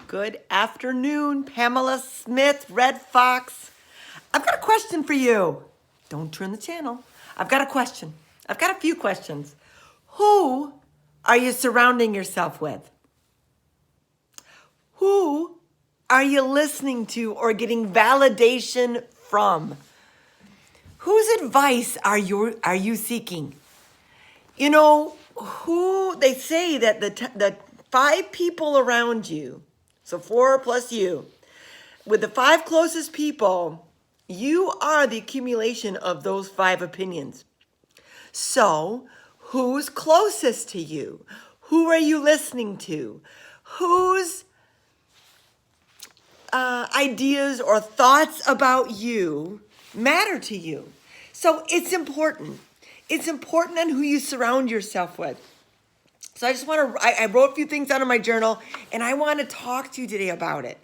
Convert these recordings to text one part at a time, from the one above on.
Good afternoon, Pamela Smith, Red Fox. I've got a question for you. Don't turn the channel. I've got a question. I've got a few questions. Who are you surrounding yourself with? Who are you listening to or getting validation from? Whose advice are you seeking? You know, they say that the five people around you, so 4 plus you, with the 5 closest people, you are the accumulation of those 5 opinions. So, who's closest to you? Who are you listening to? Whose ideas or thoughts about you matter to you? So it's important. It's important on who you surround yourself with. So I just want to, I wrote a few things out of my journal, and I want to talk to you today about it.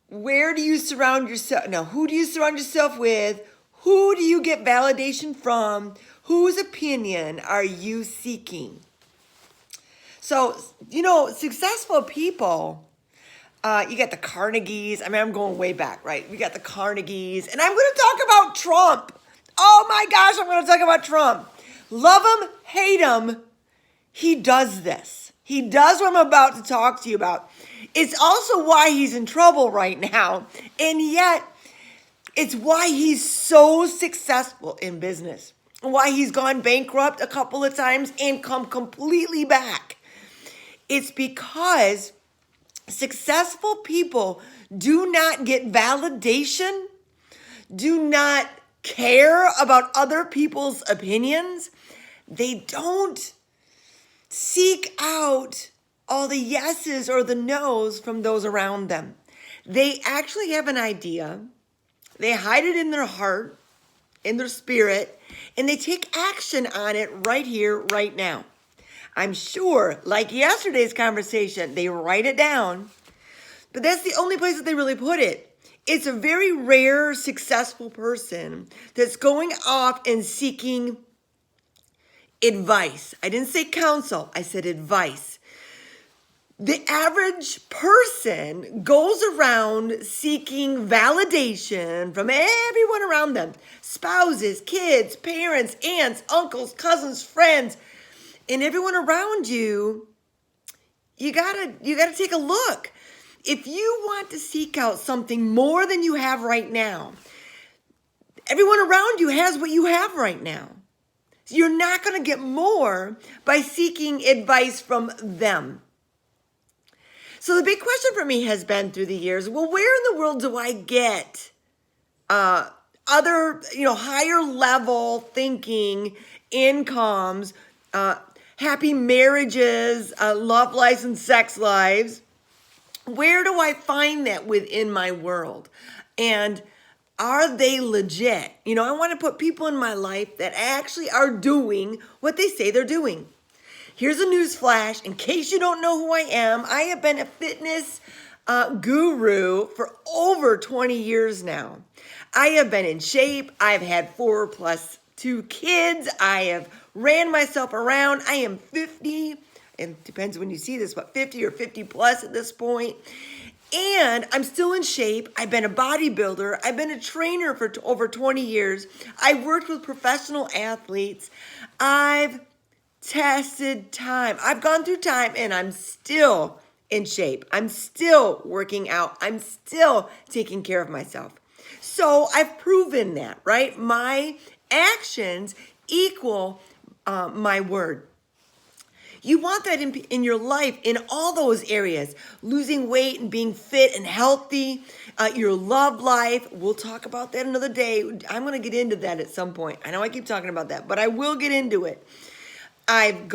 Where do you surround yourself? No, who do you surround yourself with? Who do you get validation from? Whose opinion are you seeking? So, successful people, you got the Carnegies. I mean, I'm going way back, right? We got the Carnegies, and I'm going to talk about Trump. Oh my gosh, I'm going to talk about Trump. Love him, hate him, he does this. He does what I'm about to talk to you about. It's also why he's in trouble right now. And yet, it's why he's so successful in business. Why he's gone bankrupt a couple of times and come completely back. It's because successful people do not get validation, do not care about other people's opinions. They don't seek out all the yeses or the nos from those around them. They actually have an idea. They hide it in their heart, in their spirit, and they take action on it right here, right now. I'm sure, like yesterday's conversation, they write it down, but that's the only place that they really put it. It's a very rare, successful person that's going off and seeking advice. I didn't say counsel, I said advice. The average person goes around seeking validation from everyone around them. Spouses, kids, parents, aunts, uncles, cousins, friends, and everyone around you. You gotta take a look. If you want to seek out something more than you have right now, everyone around you has what you have right now. You're not going to get more by seeking advice from them. So the big question for me has been through the years, well, where in the world do I get other, higher level thinking, incomes, happy marriages, love lives, and sex lives? Where do I find that within my world? And are they legit? I want to put people in my life that actually are doing what they say they're doing. Here's a news flash. In case you don't know who I am, I have been a fitness guru for over 20 years now. I have been in shape. I've had 4 plus 2 kids. I have ran myself around. I am 50. It depends when you see this, but 50 or 50 plus at this point. And I'm still in shape. I've been a bodybuilder. I've been a trainer for over 20 years. I've worked with professional athletes. I've tested time. I've gone through time, and I'm still in shape. I'm still working out. I'm still taking care of myself. So I've proven that, right? My actions equal my word. You want that in your life, in all those areas. Losing weight and being fit and healthy. Your love life. We'll talk about that another day. I'm going to get into that at some point. I know I keep talking about that, but I will get into it. I've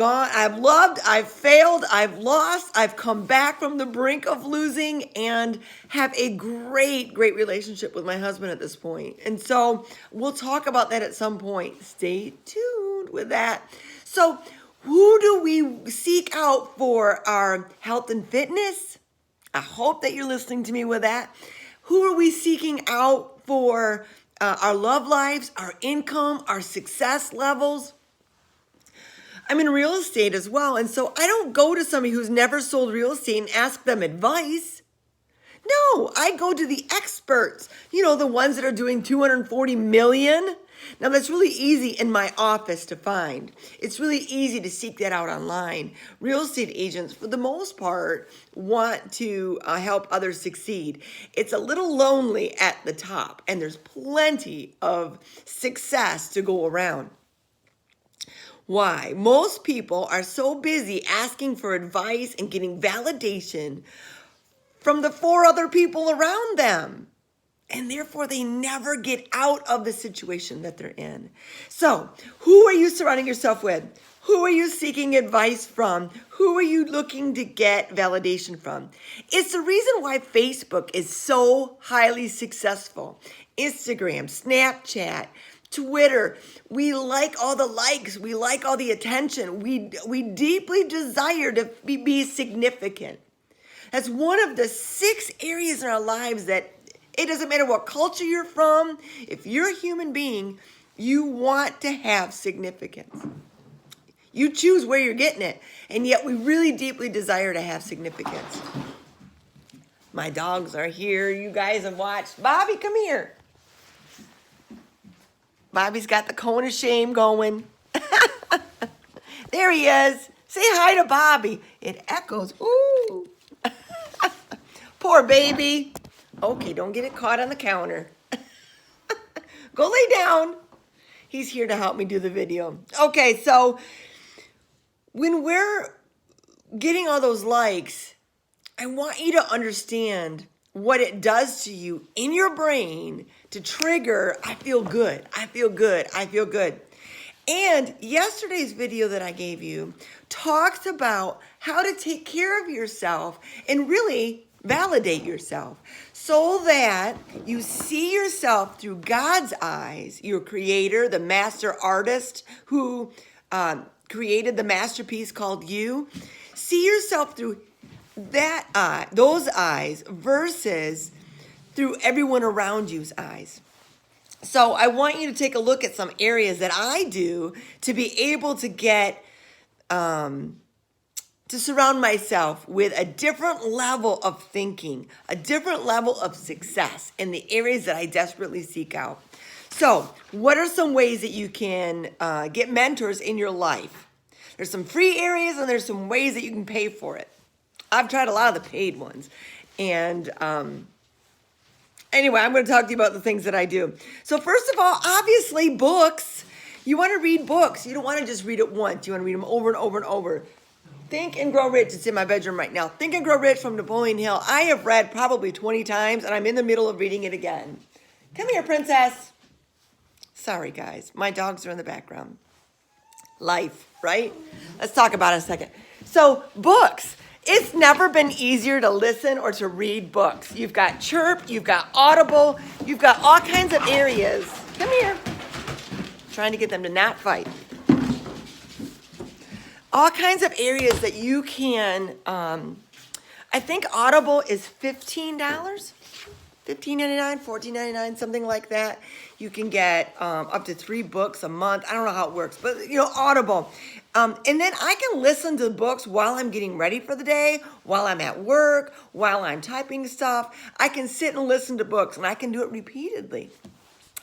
loved, I've failed, I've lost, I've come back from the brink of losing and have a great, great relationship with my husband at this point. And so we'll talk about that at some point. Stay tuned with that. So who do we seek out for our health and fitness? I hope that you're listening to me with that. Who are we seeking out for our love lives, our income, our success levels? I'm in real estate as well. And so I don't go to somebody who's never sold real estate and ask them advice. No, I go to the experts, the ones that are doing 240 million. Now that's really easy in my office to find. It's really easy to seek that out online. Real estate agents, for the most part, want to help others succeed. It's a little lonely at the top, and there's plenty of success to go around. Why? Most people are so busy asking for advice and getting validation from the 4 other people around them. And therefore, they never get out of the situation that they're in. So, who are you surrounding yourself with? Who are you seeking advice from? Who are you looking to get validation from? It's the reason why Facebook is so highly successful. Instagram, Snapchat, Twitter, we like all the likes. We like all the attention. We deeply desire to be significant. That's one of the 6 areas in our lives that it doesn't matter what culture you're from. If you're a human being, you want to have significance. You choose where you're getting it. And yet we really deeply desire to have significance. My dogs are here. You guys have watched. Bobby, come here. Bobby's got the cone of shame going. There he is. Say hi to Bobby. It echoes. Ooh. Poor baby. Okay, don't get it caught on the counter. Go lay down. He's here to help me do the video. Okay, so when we're getting all those likes, I want you to understand what it does to you in your brain to trigger, I feel good, I feel good, I feel good. And yesterday's video that I gave you talks about how to take care of yourself and really validate yourself so that you see yourself through God's eyes, your creator, the master artist who created the masterpiece called you. See yourself through that eye, those eyes, versus through everyone around you's eyes. So I want you to take a look at some areas that I do to be able to get to surround myself with a different level of thinking, a different level of success in the areas that I desperately seek out. So what are some ways that you can get mentors in your life? There's some free areas and there's some ways that you can pay for it. I've tried a lot of the paid ones. And anyway, I'm going to talk to you about the things that I do. So first of all, obviously books. You want to read books. You don't want to just read it once. You want to read them over and over and over. Think and Grow Rich. It's in my bedroom right now. Think and Grow Rich from Napoleon Hill. I have read probably 20 times, and I'm in the middle of reading it again. Come here, princess. Sorry, guys. My dogs are in the background. Life, right? Let's talk about it a second. So, books. It's never been easier to listen or to read books. You've got Chirp. You've got Audible. You've got all kinds of areas. Come here. Trying to get them to not fight. All kinds of areas that you can, I think Audible is $15, $15.99, $14.99, something like that. You can get up to 3 books a month. I don't know how it works, but Audible. And then I can listen to books while I'm getting ready for the day, while I'm at work, while I'm typing stuff. I can sit and listen to books, and I can do it repeatedly.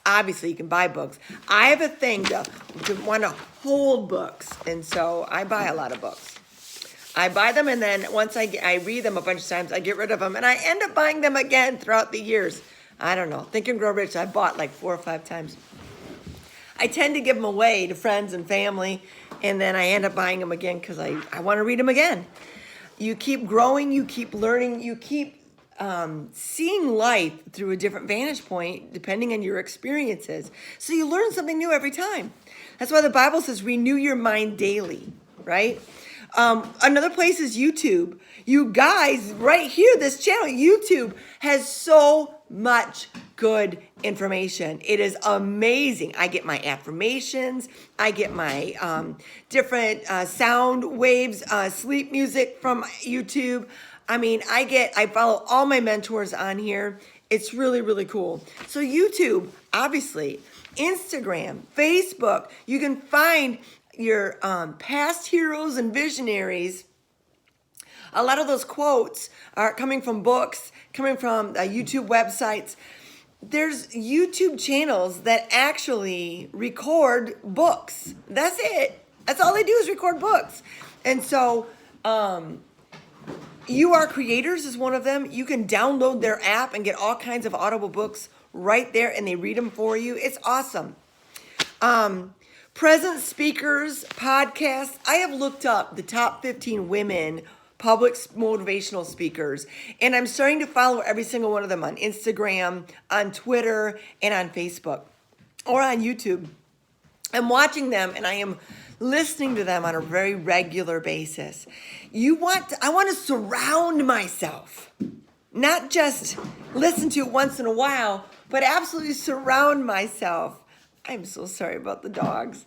Obviously, you can buy books. I have a thing to want to hold books, and so I buy a lot of books. I buy them, and then once I read them a bunch of times, I get rid of them, and I end up buying them again throughout the years. I don't know. Think and Grow Rich, I bought like 4 or 5 times. I tend to give them away to friends and family, and then I end up buying them again because I want to read them again. You keep growing, you keep learning, you keep seeing life through a different vantage point depending on your experiences. So you learn something new every time. That's why the Bible says renew your mind daily, right? Another place is YouTube. You guys, right here, this channel, YouTube, has so much good information. It is amazing. I get my affirmations. I get my different sound waves, sleep music from YouTube. I mean, I follow all my mentors on here. It's really, really cool. So YouTube, obviously, Instagram, Facebook, you can find your past heroes and visionaries, a lot of those quotes are coming from books, coming from YouTube websites. There's YouTube channels that actually record books. That's it. That's all they do is record books. And so, You Are Creators is one of them. You can download their app and get all kinds of Audible books right there, and they read them for you. It's awesome. Present Speakers podcast. I have looked up the top 15 women public motivational speakers, and I'm starting to follow every single one of them on Instagram, on Twitter, and on Facebook, or on YouTube. I'm watching them, and I am listening to them on a very regular basis. I want to surround myself, not just listen to it once in a while, but absolutely surround myself. I'm so sorry about the dogs.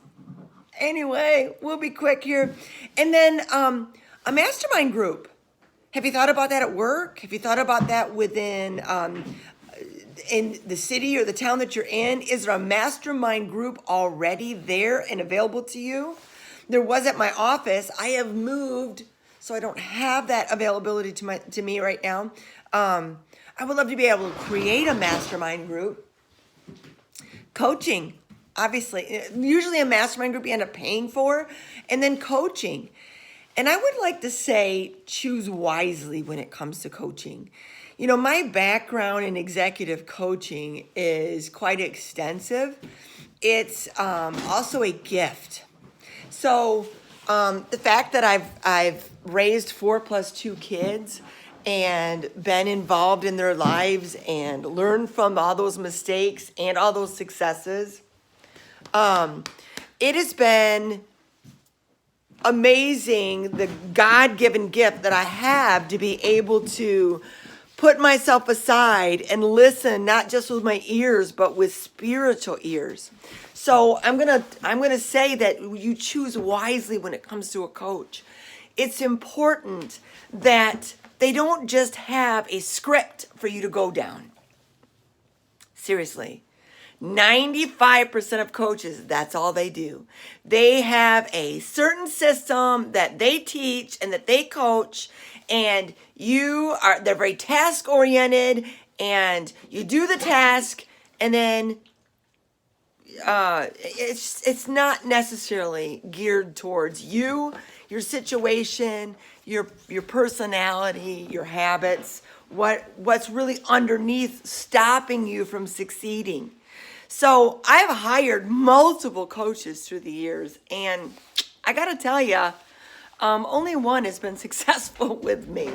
Anyway, we'll be quick here. And then a mastermind group. Have you thought about that at work? Have you thought about that within in the city or the town that you're in? Is there a mastermind group already there and available to you? There was at my office. I have moved, so I don't have that availability to me right now. I would love to be able to create a mastermind group. Coaching, obviously. Usually a mastermind group you end up paying for, and then coaching. And I would like to say choose wisely when it comes to coaching. You know, my background in executive coaching is quite extensive. It's also a gift. So the fact that I've raised 4 + 2 kids and been involved in their lives and learned from all those mistakes and all those successes, it has been amazing, the God-given gift that I have to be able to put myself aside and listen, not just with my ears, but with spiritual ears. So I'm gonna say that you choose wisely when it comes to a coach. It's important that they don't just have a script for you to go down. Seriously. 95% of coaches, that's all they do. They have a certain system that they teach and that they coach, and they're very task oriented, and you do the task, and then it's not necessarily geared towards you, your situation, your personality, your habits, what's really underneath stopping you from succeeding. So I've hired multiple coaches through the years, and I got to tell you, only one has been successful with me.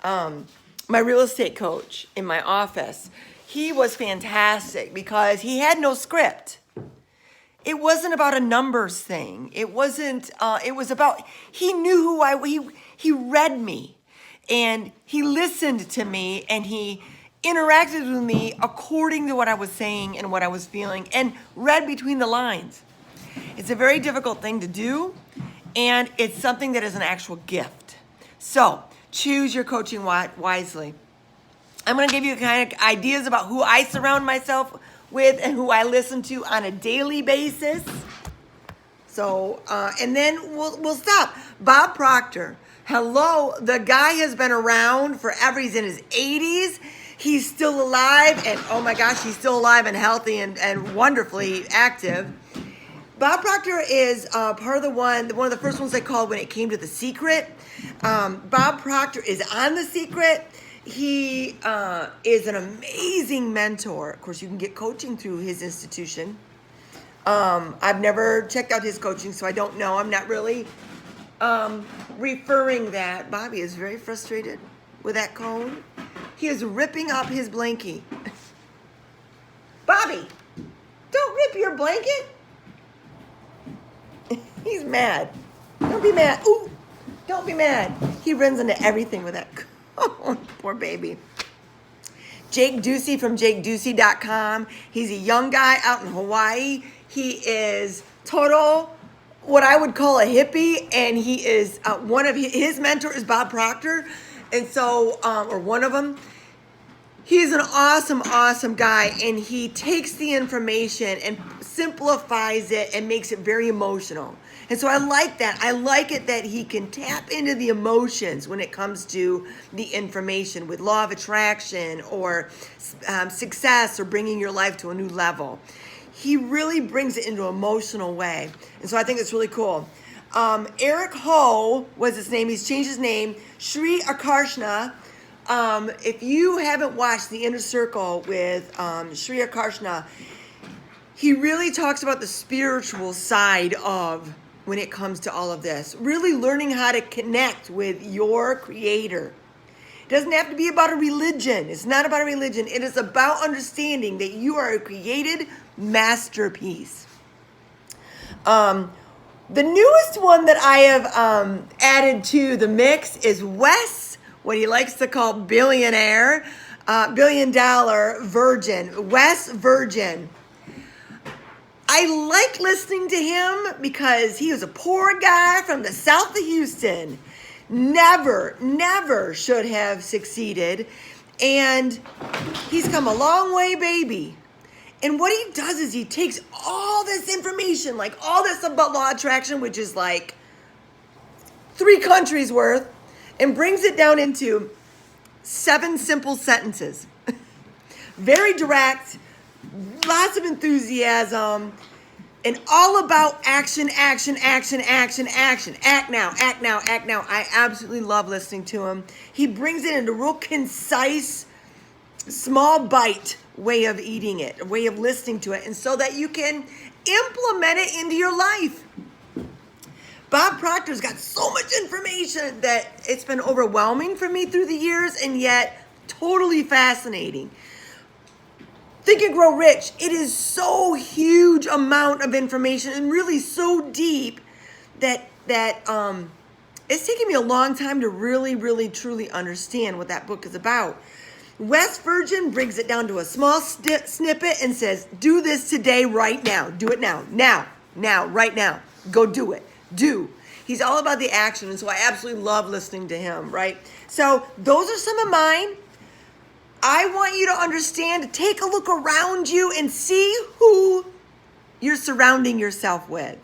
My real estate coach in my office, he was fantastic because he had no script. It wasn't about a numbers thing. It wasn't, it was about, he knew he read me, and he listened to me, and he interacted with me according to what I was saying and what I was feeling, and read between the lines. It's a very difficult thing to do, and it's something that is an actual gift. So choose your coaching wisely. I'm going to give you kind of ideas about who I surround myself with and who I listen to on a daily basis. So, and then we'll stop. Bob Proctor. Hello. The guy has been around forever. He's in his 80s. He's still alive, and oh my gosh, he's still alive and healthy and wonderfully active. Bob Proctor is part of one of the first ones I called when it came to The Secret. Bob Proctor is on The Secret. He is an amazing mentor. Of course, you can get coaching through his institution. I've never checked out his coaching, so I don't know. I'm not really referring that. Bobby is very frustrated with that cone. He is ripping up his blankie. Bobby, don't rip your blanket. He's mad. Don't be mad. Ooh, don't be mad. He runs into everything with that. Oh, poor baby. Jake Ducey from JakeDucey.com. He's a young guy out in Hawaii. He is total, what I would call a hippie, and he is one of his mentor is Bob Proctor. And so, or one of them, he's an awesome, awesome guy, and he takes the information and simplifies it and makes it very emotional. And so I like that. I like it that he can tap into the emotions when it comes to the information with law of attraction or success or bringing your life to a new level. He really brings it into an emotional way. And so I think it's really cool. Eric Ho was his name. He's changed his name. Sri Akarshna. If you haven't watched The Inner Circle with Sri Akarshna, he really talks about the spiritual side of when it comes to all of this. Really learning how to connect with your creator. It doesn't have to be about a religion. It's not about a religion. It is about understanding that you are a created masterpiece. The newest one that I have added to the mix is Wes, what he likes to call billionaire, $1 billion virgin, Wes Virgin. I like listening to him because he was a poor guy from the south of Houston. Never should have succeeded. And he's come a long way, baby. And what he does is he takes all this information, like all this about law of attraction, which is like 3 countries worth, and brings it down into 7 simple sentences. Very direct, lots of enthusiasm, and all about action, action, action, action, action. Act now, act now, act now. I absolutely love listening to him. He brings it into a real concise, small bite way of eating it, a way of listening to it, and so that you can implement it into your life. Bob Proctor's got so much information that it's been overwhelming for me through the years, and yet totally fascinating. Think and Grow Rich. It is so huge amount of information and really so deep that it's taken me a long time to really, truly understand what that book is about. Wes Virgin brings it down to a small snippet and says, do this today, right now. Do it now, right now. Go do it. Do. He's all about the action, and so I absolutely love listening to him, right? So those are some of mine. I want you to understand, to take a look around you and see who you're surrounding yourself with.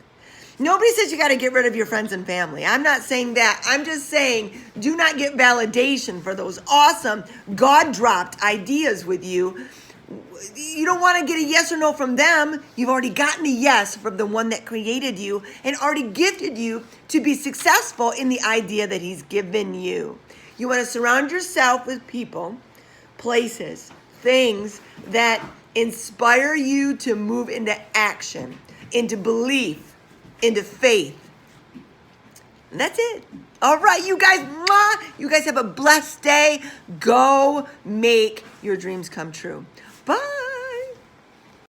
Nobody says you got to get rid of your friends and family. I'm not saying that. I'm just saying do not get validation for those awesome God-dropped ideas with you. You don't want to get a yes or no from them. You've already gotten a yes from the one that created you and already gifted you to be successful in the idea that he's given you. You want to surround yourself with people, places, things that inspire you to move into action, into belief, into faith. And that's it. All right, you guys, you guys have a blessed day. Go make your dreams come true. Bye.